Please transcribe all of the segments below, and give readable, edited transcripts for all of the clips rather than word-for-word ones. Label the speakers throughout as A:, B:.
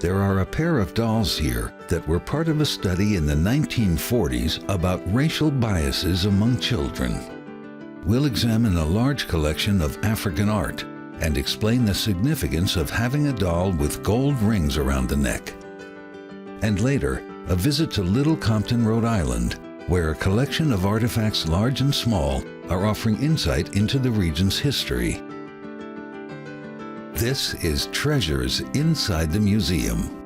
A: There are a pair of dolls here that were part of a study in the 1940s about racial biases among children. We'll examine a large collection of African art and explain the significance of having a doll with gold rings around the neck. And later, a visit to Little Compton, Rhode Island, where a collection of artifacts large and small are offering insight into the region's history. This is Treasures Inside the Museum.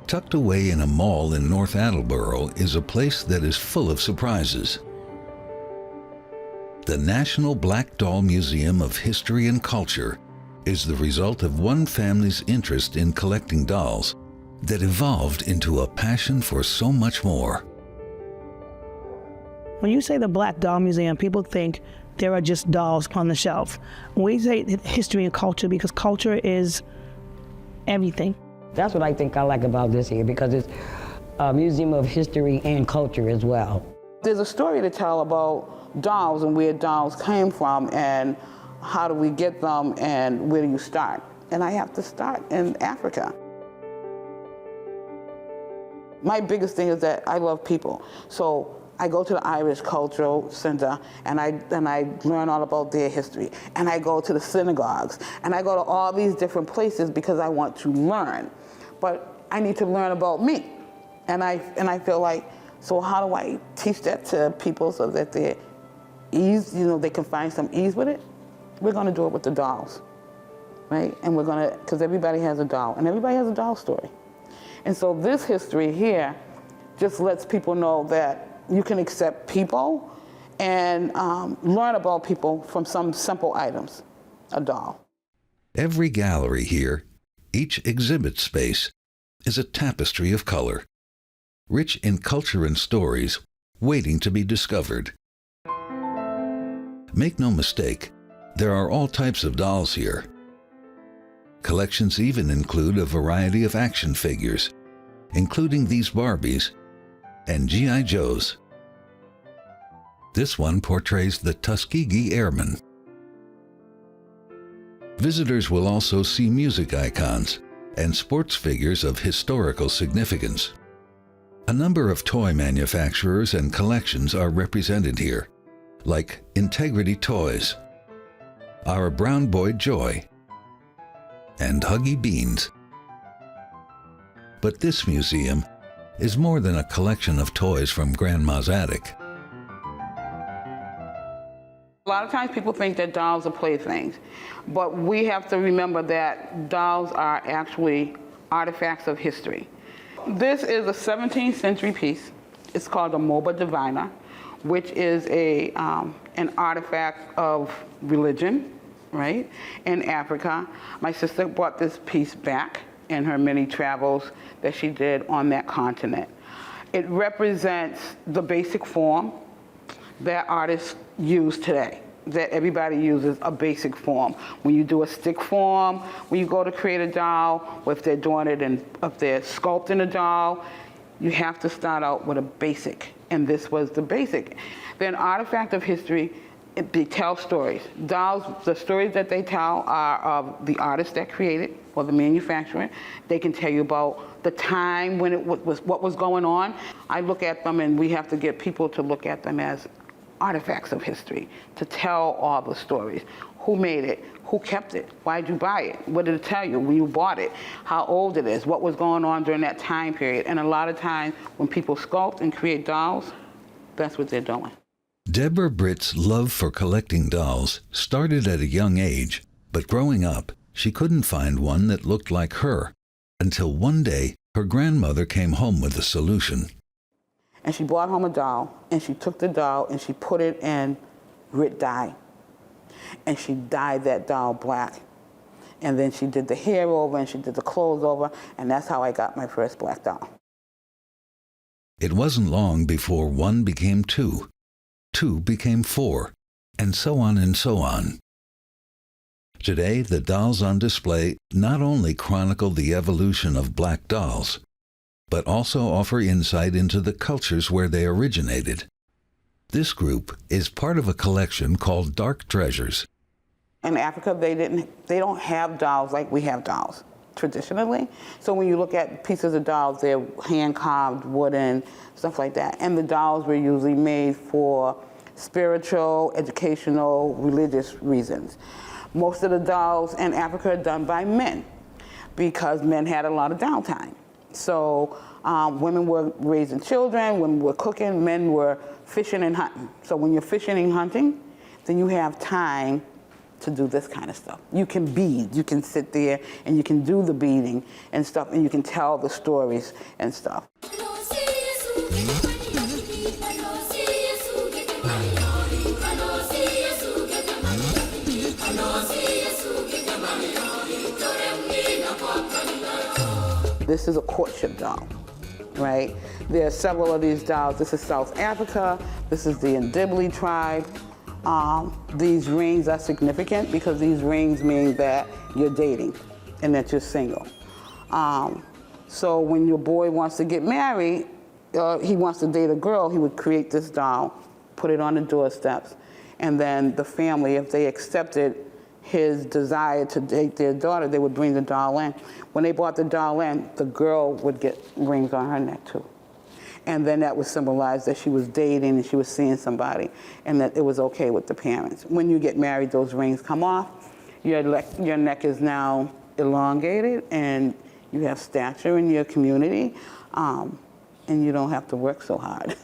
A: Tucked away in a mall in North Attleboro is a place that is full of surprises. The National Black Doll Museum of History and Culture is the result of one family's interest in collecting dolls that evolved into a passion for so much more.
B: When you say the Black Doll Museum, people think there are just dolls on the shelf. We say history and culture because culture is everything.
C: That's what I think I like about this here, because it's a museum of history and culture as well.
D: There's a story to tell about dolls and where dolls came from and how do we get them and where do you start? And I have to start in Africa. My biggest thing is that I love people. So I go to the Irish Cultural Center and I learn all about their history. And I go to the synagogues and I go to all these different places because I want to learn. But I need to learn about me. And I feel like, so how do I teach that to people so that they're they can find some ease with it? We're gonna do it with the dolls, right? And we're gonna, because everybody has a doll and everybody has a doll story. And so this history here just lets people know that you can accept people and learn about people from some simple items, a doll.
A: Every gallery here, each exhibit space, is a tapestry of color, rich in culture and stories waiting to be discovered. Make no mistake, there are all types of dolls here. Collections even include a variety of action figures, including these Barbies and G.I. Joes. This one portrays the Tuskegee Airmen. Visitors will also see music icons and sports figures of historical significance. A number of toy manufacturers and collections are represented here, like Integrity Toys, Our Brown Boy Joy, and Huggy Beans. But this museum is more than a collection of toys from Grandma's attic.
D: A lot of times people think that dolls are playthings, but we have to remember that dolls are actually artifacts of history. This is a 17th century piece. It's called a Moba Divina, which is an artifact of religion, right, in Africa. My sister brought this piece back in her many travels that she did on that continent. It represents the basic form that artists use today, that everybody uses a basic form. When you do a stick form, when you go to create a doll, if they're doing it and if they're sculpting a doll, you have to start out with a basic, and this was the basic. They're an artifact of history. They tell stories. Dolls, the stories that they tell are of the artists that created or the manufacturer. They can tell you about the time when what was going on. I look at them, and we have to get people to look at them as artifacts of history, to tell all the stories. Who made it? Who kept it? Why'd you buy it? What did it tell you when you bought it? How old it is? What was going on during that time period? And a lot of times when people sculpt and create dolls, that's what they're doing.
A: Deborah Britt's love for collecting dolls started at a young age, but growing up, she couldn't find one that looked like her, until one day her grandmother came home with a solution.
D: And she brought home a doll, and she took the doll and she put it in Rit dye. And she dyed that doll black. And then she did the hair over and she did the clothes over, and that's how I got my first black doll.
A: It wasn't long before 1 became 2, 2 became 4, and so on and so on. Today, the dolls on display not only chronicle the evolution of black dolls, but also offer insight into the cultures where they originated. This group is part of a collection called Dark Treasures.
D: In Africa, they don't have dolls like we have dolls traditionally. So when you look at pieces of dolls, they're hand-carved, wooden, stuff like that. And the dolls were usually made for spiritual, educational, religious reasons. Most of the dolls in Africa are done by men because men had a lot of downtime. So women were raising children, women were cooking, men were fishing and hunting. So when you're fishing and hunting, then you have time to do this kind of stuff. You can bead, you can sit there and you can do the beading and stuff, and you can tell the stories and stuff. This is a courtship doll, right? There are several of these dolls. This is South Africa. This is the Ndibili tribe. These rings are significant because these rings mean that you're dating and that you're single. So when your boy wants to get married, he wants to date a girl, he would create this doll, put it on the doorsteps, and then the family, if they accepted his desire to date their daughter, they would bring the doll in. When they brought the doll in, the girl would get rings on her neck too. And then that would symbolize that she was dating and she was seeing somebody, and that it was okay with the parents. When you get married, those rings come off. Your neck is now elongated, and you have stature in your community, and you don't have to work so hard.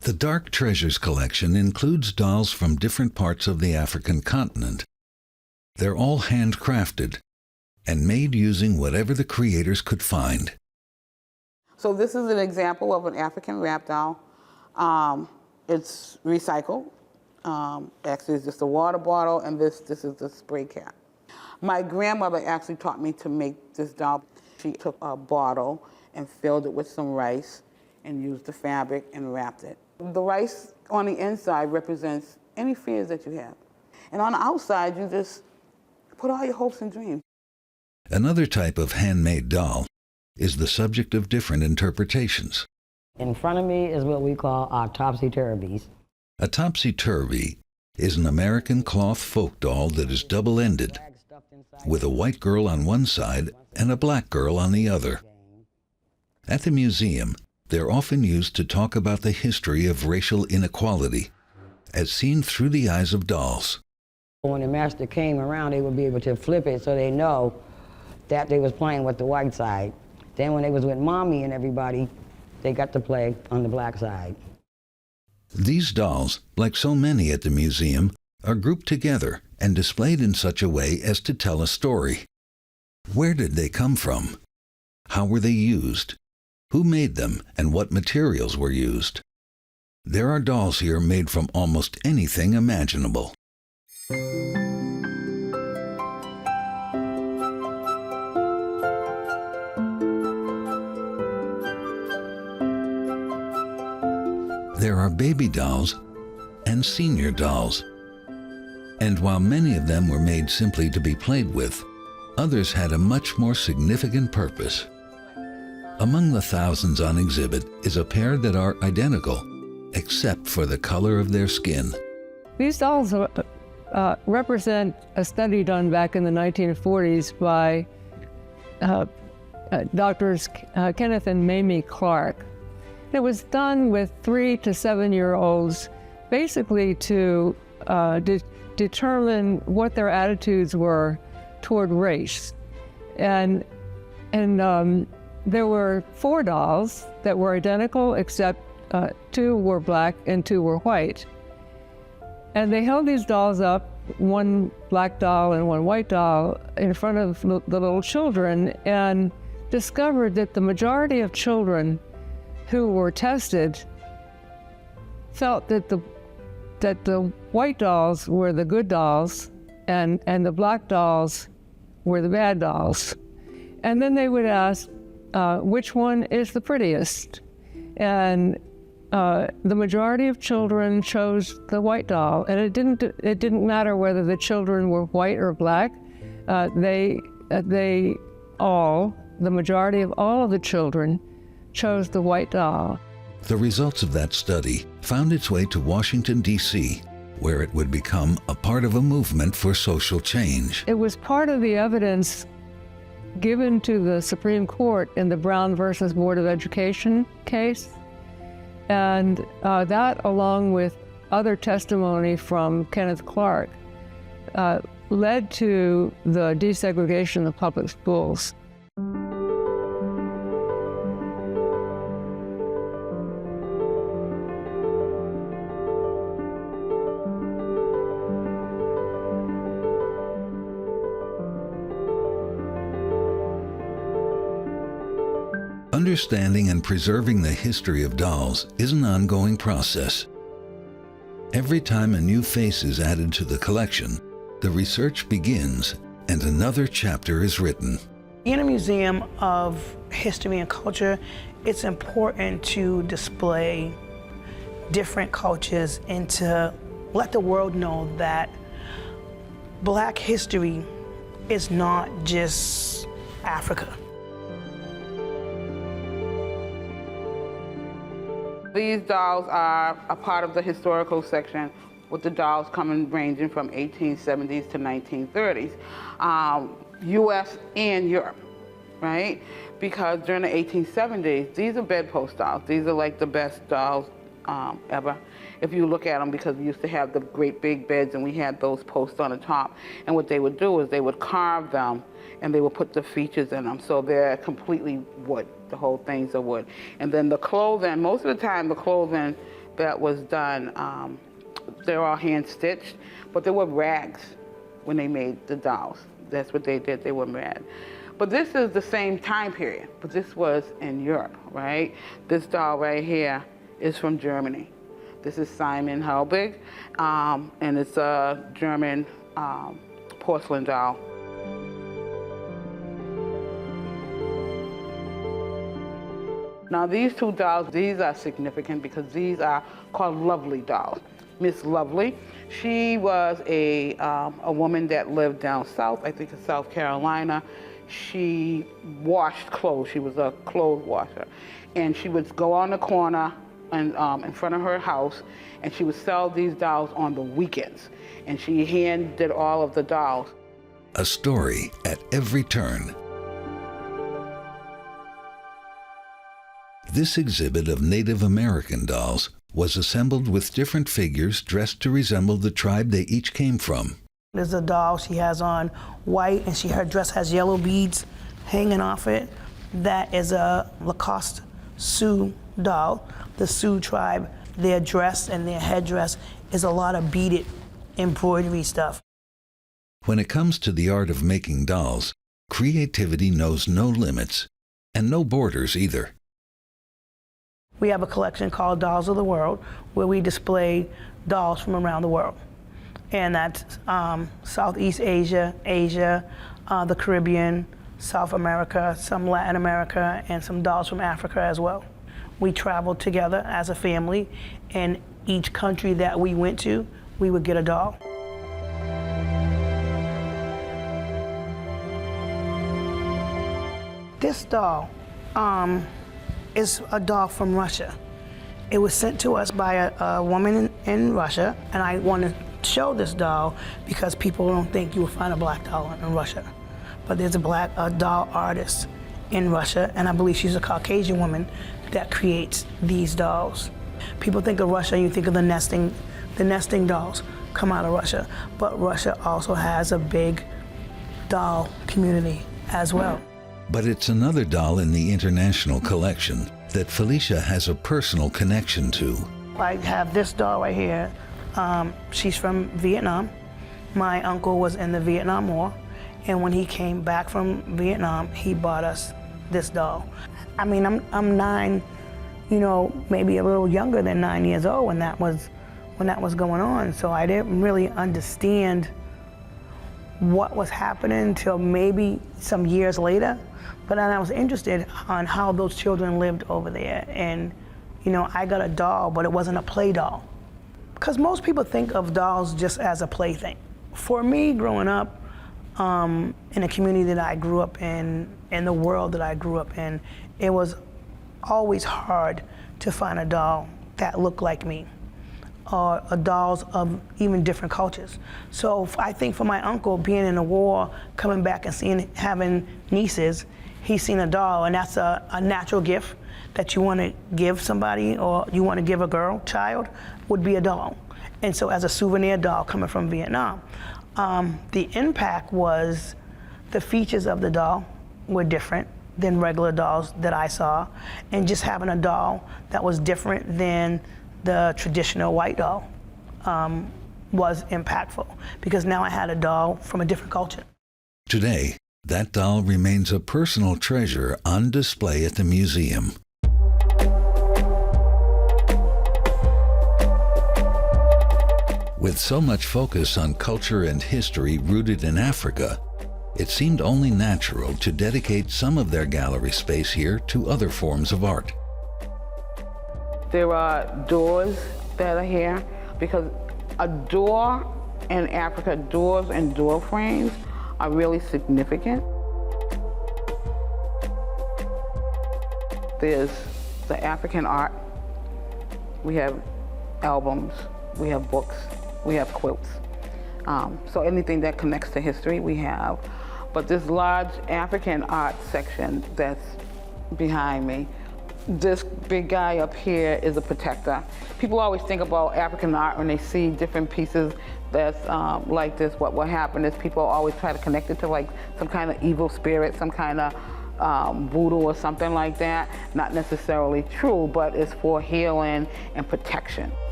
A: The Dark Treasures collection includes dolls from different parts of the African continent. They're all handcrafted and made using whatever the creators could find.
D: So this is an example of an African Rapt doll. It's recycled. Actually, it's just a water bottle, and this is the spray cap. My grandmother actually taught me to make this doll. She took a bottle and filled it with some rice and used the fabric and wrapped it. The rice on the inside represents any fears that you have. And on the outside, you just put all your hopes and dreams.
A: Another type of handmade doll is the subject of different interpretations.
C: In front of me is what we call our Topsy Turvies.
A: A Topsy Turvy is an American cloth folk doll that is double-ended, with a white girl on one side and a black girl on the other. At the museum, they're often used to talk about the history of racial inequality, as seen through the eyes of dolls.
C: When the master came around, they would be able to flip it so they know that they was playing with the white side. Then when they was with mommy and everybody, they got to play on the black side.
A: These dolls, like so many at the museum, are grouped together and displayed in such a way as to tell a story. Where did they come from? How were they used? Who made them, and what materials were used? There are dolls here made from almost anything imaginable. There are baby dolls and senior dolls. And while many of them were made simply to be played with, others had a much more significant purpose. Among the thousands on exhibit is a pair that are identical, except for the color of their skin.
E: These dolls represent a study done back in the 1940s by doctors Kenneth and Mamie Clark. It was done with 3 to 7-year-olds, basically to determine what their attitudes were toward race. And there were 4 dolls that were identical, except 2 were black and 2 were white. And they held these dolls up, one black doll and one white doll, in front of the little children, and discovered that the majority of children who were tested felt that the white dolls were the good dolls and the black dolls were the bad dolls. And then they would ask, which one is the prettiest? And the majority of children chose the white doll, and it didn't matter whether the children were white or black. The majority of all of the children chose the white doll.
A: The results of that study found its way to Washington, D.C., where it would become a part of a movement for social change.
E: It was part of the evidence given to the Supreme Court in the Brown versus Board of Education case. And that, along with other testimony from Kenneth Clark, led to the desegregation of public schools.
A: Understanding and preserving the history of dolls is an ongoing process. Every time a new face is added to the collection, the research begins and another chapter is written.
B: In a museum of history and culture, it's important to display different cultures and to let the world know that Black history is not just Africa.
D: These dolls are a part of the historical section, with the dolls coming ranging from 1870s to 1930s, U.S. and Europe, right? Because during the 1870s, these are bedpost dolls. These are like the best dolls ever. If you look at them, because we used to have the great big beds and we had those posts on the top. And what they would do is they would carve them and they would put the features in them. So they're completely wood. The whole things are wood. And then the clothing, most of the time the clothing that was done, they're all hand stitched, but they were rags when they made the dolls. That's what they did, they were rags. But this is the same time period, but this was in Europe, right? This doll right here is from Germany. This is Simon Helbig, and it's a German porcelain doll. Now these two dolls, these are significant because these are called Lovely dolls. Miss Lovely, she was a woman that lived down south, I think in South Carolina. She washed clothes, she was a clothes washer. And she would go on the corner and, in front of her house, and she would sell these dolls on the weekends. And she hand did all of the dolls.
A: A story at every turn. This exhibit of Native American dolls was assembled with different figures dressed to resemble the tribe they each came from.
B: There's a doll, she has on white, and her dress has yellow beads hanging off it. That is a Lacoste Sioux doll. The Sioux tribe, their dress and their headdress is a lot of beaded embroidery stuff.
A: When it comes to the art of making dolls, creativity knows no limits, and no borders either.
B: We have a collection called Dolls of the World, where we display dolls from around the world. And that's Southeast Asia, the Caribbean, South America, some Latin America, and some dolls from Africa as well. We traveled together as a family, and each country that we went to, we would get a doll. This doll is a doll from Russia. It was sent to us by a woman in Russia, and I want to show this doll because people don't think you will find a Black doll in Russia. But there's a doll artist in Russia, and I believe she's a Caucasian woman that creates these dolls. People think of Russia, you think of the nesting dolls come out of Russia, but Russia also has a big doll community as well.
A: But it's another doll in the international collection that Felicia has a personal connection to.
B: I have this doll right here. She's from Vietnam. My uncle was in the Vietnam War, and when he came back from Vietnam, he bought us this doll. I mean, I'm 9, maybe a little younger than 9 years old when that was going on, so I didn't really understand what was happening until maybe some years later. But then I was interested on how those children lived over there. And, you know, I got a doll, but it wasn't a play doll. Because most people think of dolls just as a plaything. For me, growing up in the community that I grew up in the world that I grew up in, it was always hard to find a doll that looked like me, or dolls of even different cultures. So I think for my uncle, being in the war, coming back and having nieces, he's seen a doll, and that's a natural gift that you want to give somebody, or you want to give a child, would be a doll. And so as a souvenir doll coming from Vietnam. The impact was the features of the doll were different than regular dolls that I saw, and just having a doll that was different than the traditional white doll was impactful, because now I had a doll from a different culture.
A: Today, that doll remains a personal treasure on display at the museum. With so much focus on culture and history rooted in Africa, it seemed only natural to dedicate some of their gallery space here to other forms of art.
D: There are doors that are here, because a door in Africa, doors and door frames are really significant. There's the African art. We have albums, we have books, we have quilts. So anything that connects to history we have. But this large African art section that's behind me, this big guy up here is a protector. People always think about African art when they see different pieces that's like this. What will happen is people always try to connect it to like some kind of evil spirit, some kind of voodoo or something like that. Not necessarily true, but it's for healing and protection.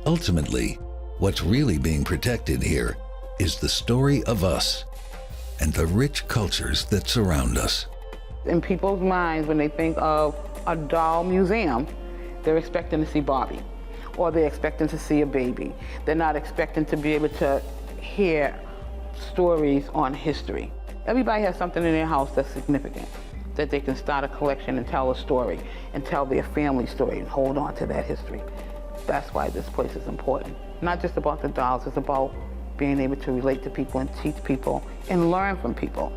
A: Ultimately, what's really being protected here is the story of us and the rich cultures that surround us.
D: In people's minds, when they think of a doll museum, they're expecting to see Barbie, or they're expecting to see a baby. They're not expecting to be able to hear stories on history. Everybody has something in their house that's significant, that they can start a collection and tell a story, and tell their family story and hold on to that history. That's why this place is important. Not just about the dolls, it's about being able to relate to people and teach people and learn from people.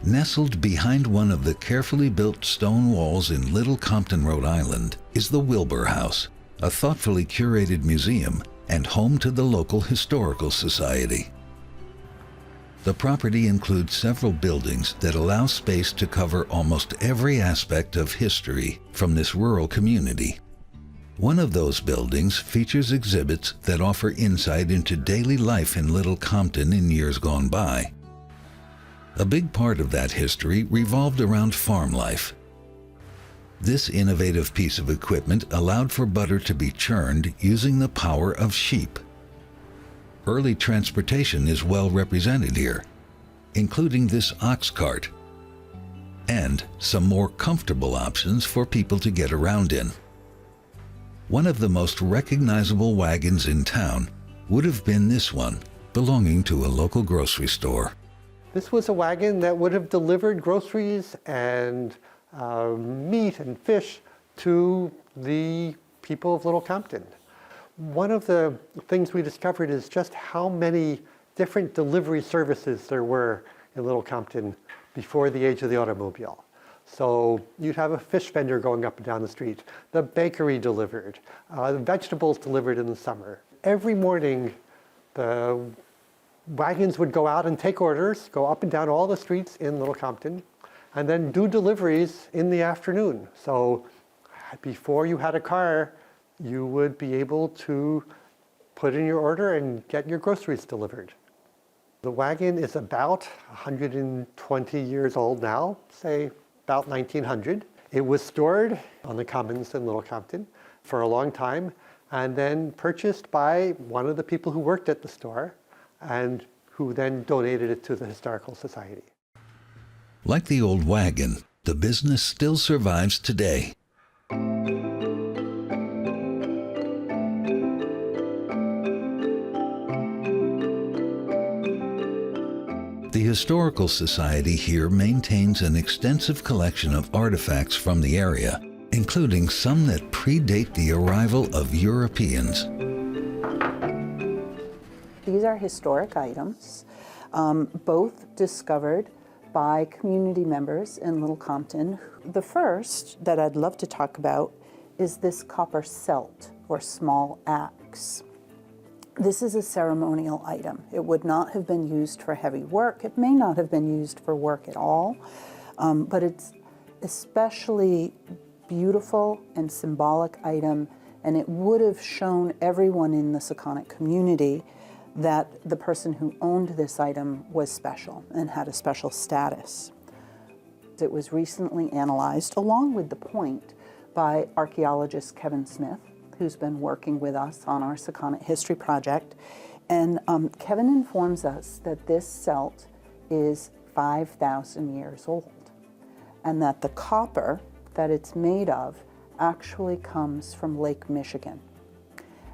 A: Nestled behind one of the carefully built stone walls in Little Compton, Rhode Island, is the Wilbur House, a thoughtfully curated museum and home to the local historical society. The property includes several buildings that allow space to cover almost every aspect of history from this rural community. One of those buildings features exhibits that offer insight into daily life in Little Compton in years gone by. A big part of that history revolved around farm life. This innovative piece of equipment allowed for butter to be churned using the power of sheep. Early transportation is well represented here, including this ox cart, and some more comfortable options for people to get around in. One of the most recognizable wagons in town would have been this one, belonging to a local grocery store.
F: This was a wagon that would have delivered groceries and meat and fish to the people of Little Compton. One of the things we discovered is just how many different delivery services there were in Little Compton before the age of the automobile. So you'd have a fish vendor going up and down the street, the bakery delivered, the vegetables delivered in the summer. Every morning, the wagons would go out and take orders, go up and down all the streets in Little Compton, and then do deliveries in the afternoon. So before you had a car, you would be able to put in your order and get your groceries delivered. The wagon is about 120 years old now, say about 1900. It was stored on the commons in Little Compton for a long time, and then purchased by one of the people who worked at the store, and who then donated it to the Historical Society.
A: Like the old wagon, the business still survives today. The Historical Society here maintains an extensive collection of artifacts from the area, including some that predate the arrival of Europeans.
G: These are historic items, both discovered by community members in Little Compton. The first that I'd love to talk about is this copper selt, or small axe. This is a ceremonial item. It would not have been used for heavy work. It may not have been used for work at all, but it's especially beautiful and symbolic item, and it would have shown everyone in the Seconic community that the person who owned this item was special and had a special status. It was recently analyzed, along with the point, by archaeologist Kevin Smith, who's been working with us on our Seconic History Project. And Kevin informs us that this selt is 5,000 years old, and that the copper that it's made of actually comes from Lake Michigan.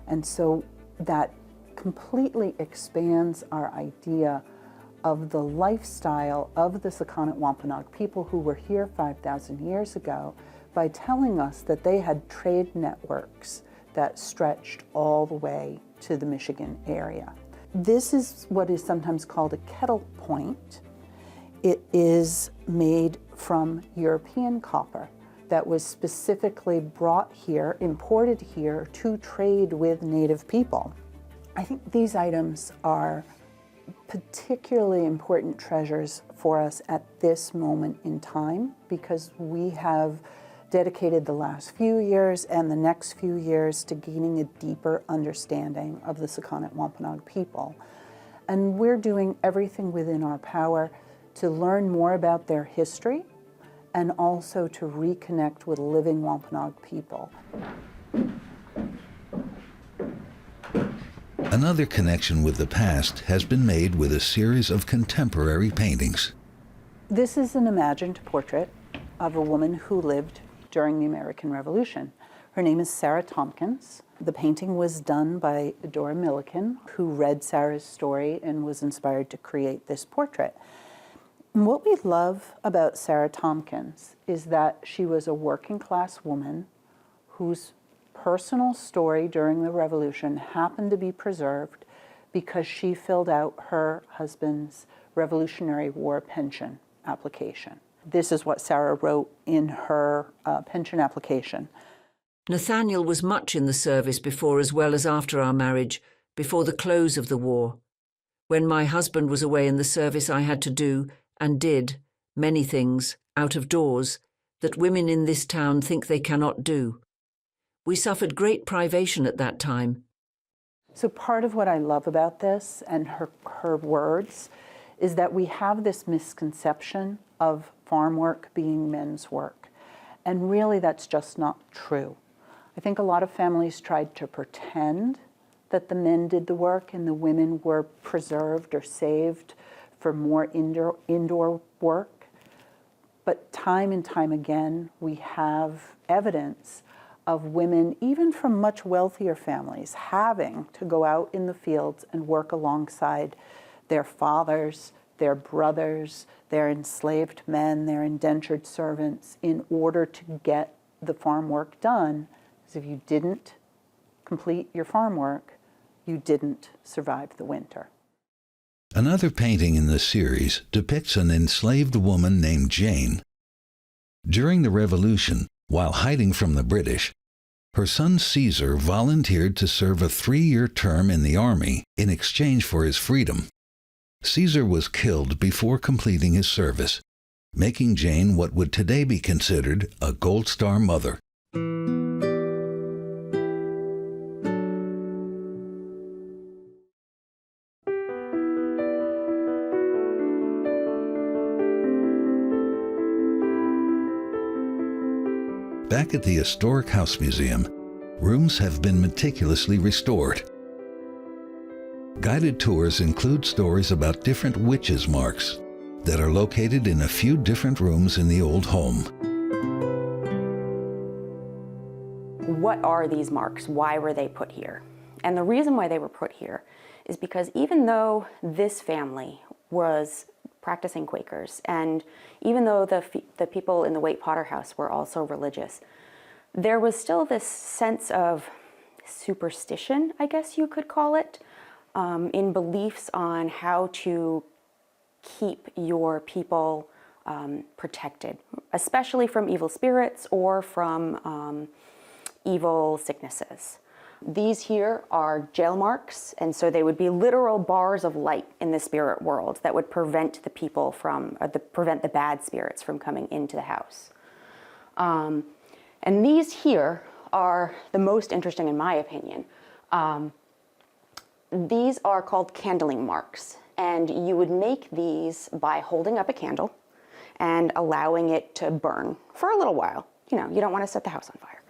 G: And so that completely expands our idea of the lifestyle of the Seconic Wampanoag people who were here 5,000 years ago by telling us that they had trade networks that stretched all the way to the Michigan area. This is what is sometimes called a kettle point. It is made from European copper that was specifically brought here, imported here to trade with native people. I think these items are particularly important treasures for us at this moment in time, because we have dedicated the last few years and the next few years to gaining a deeper understanding of the Seconic Wampanoag people. And we're doing everything within our power to learn more about their history and also to reconnect with living Wampanoag people.
A: Another connection with the past has been made with a series of contemporary paintings.
G: This is an imagined portrait of a woman who lived during the American Revolution. Her name is Sarah Tommpkins. The painting was done by Dora Milliken, who read Sarah's story and was inspired to create this portrait. And what we love about Sarah Tommpkins is that she was a working class woman whose personal story during the Revolution happened to be preserved because she filled out her husband's Revolutionary War pension application. This is what Sarah wrote in her pension application.
H: Nathaniel was much in the service before as well as after our marriage, before the close of the war. When my husband was away in the service, I had to do, and did, many things, out of doors, that women in this town think they cannot do. We suffered great privation at that time.
G: So part of what I love about this and her words is that we have this misconception of farm work being men's work. And really that's just not true. I think a lot of families tried to pretend that the men did the work and the women were preserved or saved for more indoor work. But time and time again, we have evidence of women, even from much wealthier families, having to go out in the fields and work alongside their fathers, their brothers, their enslaved men, their indentured servants, in order to get the farm work done. Because if you didn't complete your farm work, you didn't survive the winter.
A: Another painting in the series depicts an enslaved woman named Jane. During the Revolution, while hiding from the British, her son Caesar volunteered to serve a 3-year term in the army in exchange for his freedom. Caesar was killed before completing his service, making Jane what would today be considered a Gold Star mother. Back at the Historic House Museum, rooms have been meticulously restored. Guided tours include stories about different witches' marks that are located in a few different rooms in the old home.
I: What are these marks? Why were they put here? And the reason why they were put here is because even though this family was practicing Quakers, and even though the people in the Waite Potter house were also religious, there was still this sense of superstition, I guess you could call it, in beliefs on how to keep your people protected, especially from evil spirits or from evil sicknesses. These here are jail marks, and so they would be literal bars of light in the spirit world that would prevent the people from, prevent the bad spirits from coming into the house. And these here are the most interesting in my opinion. These are called candling marks, and you would make these by holding up a candle and allowing it to burn for a little while. You know, you don't want to set the house on fire.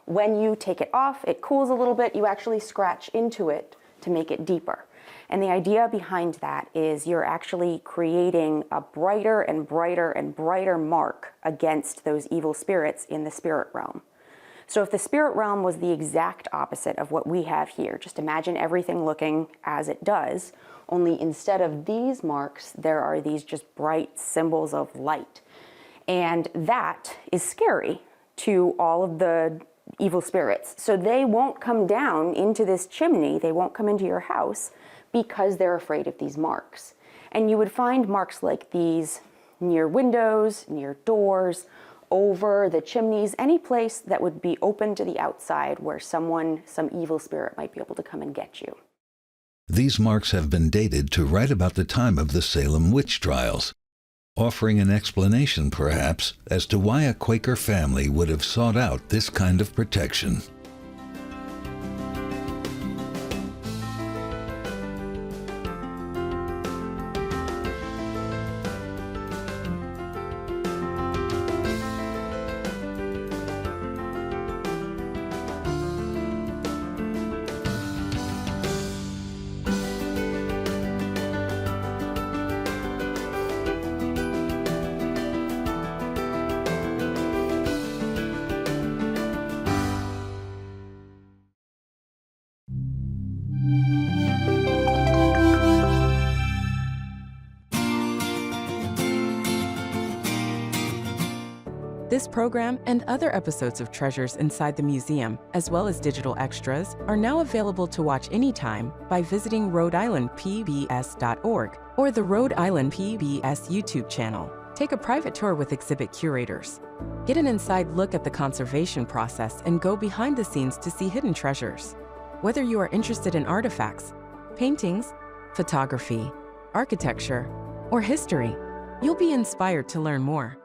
I: When you take it off, it cools a little bit, you actually scratch into it to make it deeper. And the idea behind that is you're actually creating a brighter and brighter and brighter mark against those evil spirits in the spirit realm. So if the spirit realm was the exact opposite of what we have here, just imagine everything looking as it does, only instead of these marks, there are these just bright symbols of light. And that is scary to all of the evil spirits. So they won't come down into this chimney, they won't come into your house because they're afraid of these marks. And you would find marks like these near windows, near doors, over the chimneys, any place that would be open to the outside where someone, some evil spirit might be able to come and get you.
A: These marks have been dated to right about the time of the Salem witch trials, offering an explanation, perhaps, as to why a Quaker family would have sought out this kind of protection.
J: This program and other episodes of Treasures Inside the Museum, as well as digital extras, are now available to watch anytime by visiting Rhode-IslandPBS.org or the Rhode Island PBS YouTube channel. Take a private tour with exhibit curators. Get an inside look at the conservation process and go behind the scenes to see hidden treasures. Whether you are interested in artifacts, paintings, photography, architecture, or history, you'll be inspired to learn more.